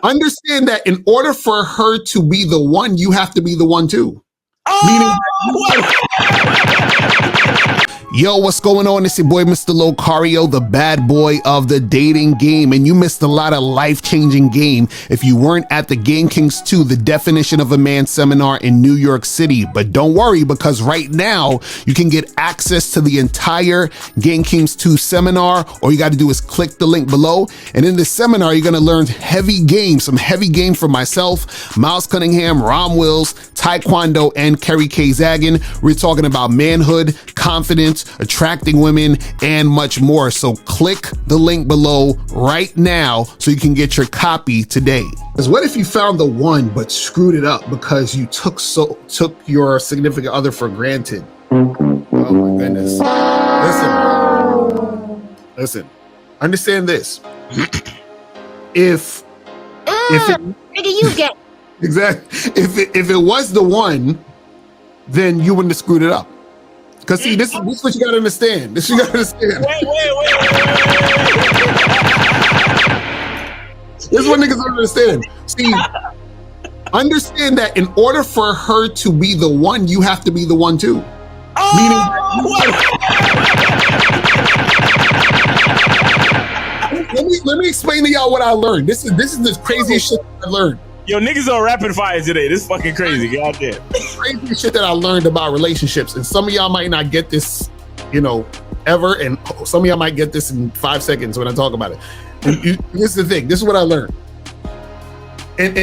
understand that in order for her to be the one, you have to be the one too. Oh! Yo, what's going on? It's your boy, Mr. Locario, the bad boy of the dating game. And you missed a lot of life-changing game if you weren't at the Game Kings 2, the definition of a man seminar in New York City. But don't worry, because right now you can get access to the entire Game Kings 2 seminar. All you got to do is click the link below. And in this seminar, you're going to learn heavy game, some heavy game from myself, Miles Cunningham, Rom Wills, Taekwondo, and Kerry K. Zagan. We're talking about manhood, confidence, attracting women, and much more. So click the link below right now so you can get your copy today. Because what if you found the one but screwed it up because you took your significant other for granted? Oh my goodness. Listen. Understand this. If you get exactly if it was the one, then you wouldn't have screwed it up. Because see, this is what you gotta understand. Wait. This is what niggas don't understand. See, understand that in order for her to be the one, you have to be the one too. Let me explain to y'all what I learned. This is the craziest shit I learned. Yo, niggas on rapid fire today. This is fucking crazy. Goddamn. Crazy shit that I learned about relationships. And some of y'all might not get this, ever. And some of y'all might get this in 5 seconds when I talk about it. And this is the thing. This is what I learned. And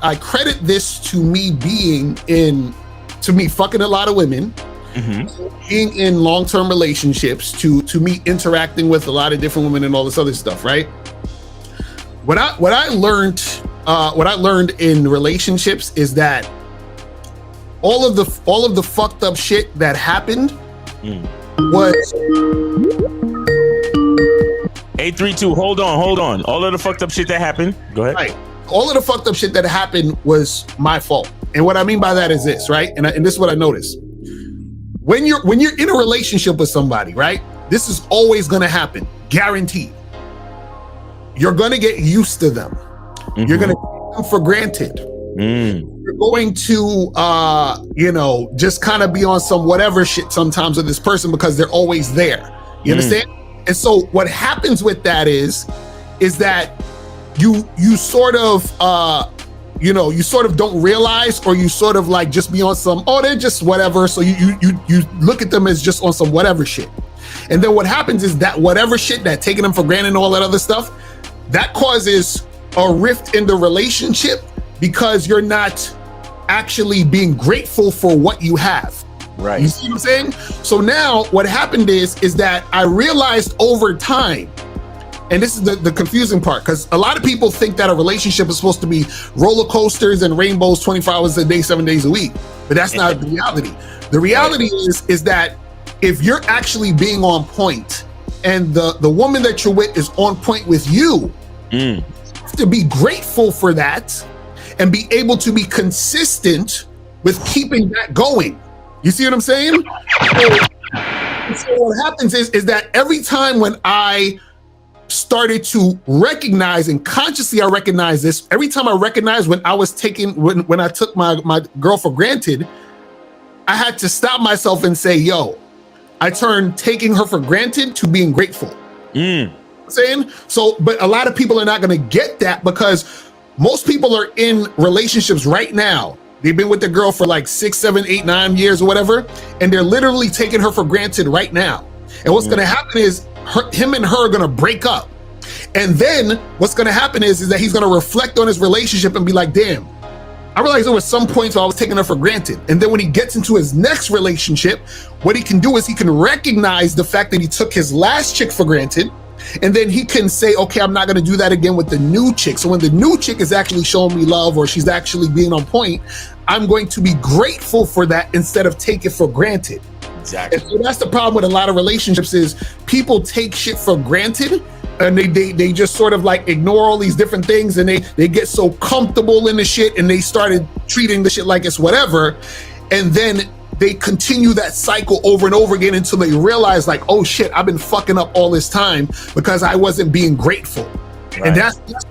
I credit this to me fucking a lot of women, being in long-term relationships, to me interacting with a lot of different women and all this other stuff, right? What I learned in relationships is that all of the fucked up shit that happened was 832. Hold on. All of the fucked up shit that happened. Go ahead. Right. All of the fucked up shit that happened was my fault. And what I mean by that is this, right? And this is what I noticed. When you're in a relationship with somebody, right? This is always gonna happen, guaranteed. You're gonna get used to them. You're gonna take them for granted. You're going to, just kind of be on some whatever shit sometimes with this person because they're always there. You understand? And so what happens with that is that you sort of don't realize, or you sort of like just be on some, they're just whatever. So you look at them as just on some whatever shit. And then what happens is that whatever shit, that taking them for granted and all that other stuff, that causes a rift in the relationship because you're not actually being grateful for what you have. Right. You see what I'm saying? So now what happened is that I realized over time, and this is the confusing part, because a lot of people think that a relationship is supposed to be roller coasters and rainbows 24 hours a day, 7 days a week. But that's not the reality. The reality is that if you're actually being on point, and the woman that you're with is on point with you, you have to be grateful for that and be able to be consistent with keeping that going. You see what I'm saying? So what happens is that every time when I started to recognize, and consciously I recognize this, every time I recognized when I took my girl for granted, I had to stop myself and say, yo, I turned taking her for granted to being grateful. Saying so, but a lot of people are not going to get that because most people are in relationships right now. They've been with the girl for like 6, 7, 8, 9 years or whatever, and they're literally taking her for granted right now. And what's going to happen is him and her are going to break up, and then what's going to happen is that he's going to reflect on his relationship and be like, damn, I realized there were some points where I was taking her for granted. And then when he gets into his next relationship, what he can do is he can recognize the fact that he took his last chick for granted. And then he can say, okay, I'm not going to do that again with the new chick. So when the new chick is actually showing me love, or she's actually being on point, I'm going to be grateful for that instead of take it for granted. Exactly. And so that's the problem with a lot of relationships is people take shit for granted, and they just sort of like ignore all these different things, and they get so comfortable in the shit, and they started treating the shit like it's whatever. And then they continue that cycle over and over again until they realize like, oh shit, I've been fucking up all this time because I wasn't being grateful. And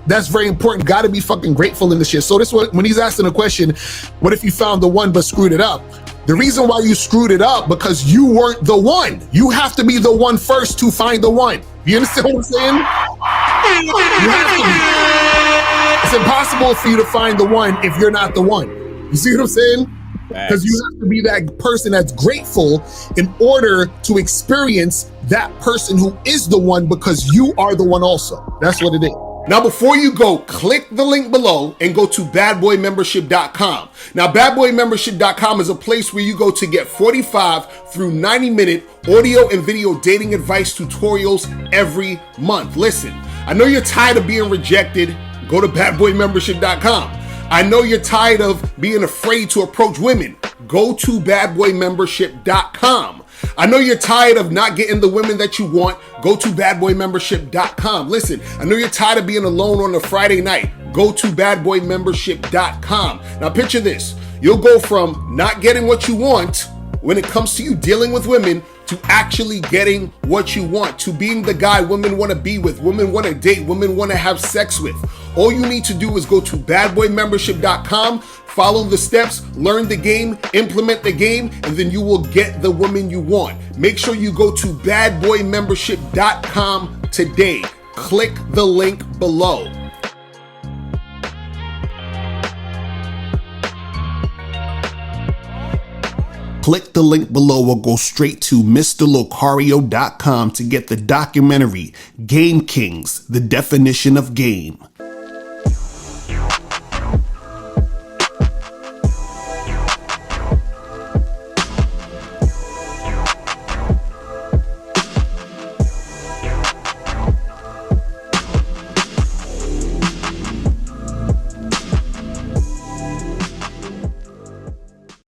that's very important. Got to be fucking grateful in this shit. So this one, when he's asking a question, what if you found the one but screwed it up? The reason why you screwed it up because you weren't the one. You have to be the one first to find the one. You understand what I'm saying? You have to be. It's impossible for you to find the one if you're not the one. You see what I'm saying? Because you have to be that person that's grateful in order to experience that person who is the one, because you are the one also. That's what it is. Now, before you go, click the link below and go to badboymembership.com. Now, badboymembership.com is a place where you go to get 45 through 90-minute audio and video dating advice tutorials every month. Listen, I know you're tired of being rejected. Go to badboymembership.com. I know you're tired of being afraid to approach women. Go to badboymembership.com. I know you're tired of not getting the women that you want. Go to badboymembership.com. Listen, I know you're tired of being alone on a Friday night. Go to badboymembership.com. Now picture this. You'll go from not getting what you want when it comes to you dealing with women to actually getting what you want, to being the guy women want to be with, women want to date, women want to have sex with. All you need to do is go to badboymembership.com, follow the steps, learn the game, implement the game, and then you will get the woman you want. Make sure you go to badboymembership.com today. Click the link below. Click the link below or go straight to mr.locario.com to get the documentary Game Kings, The Definition of Game.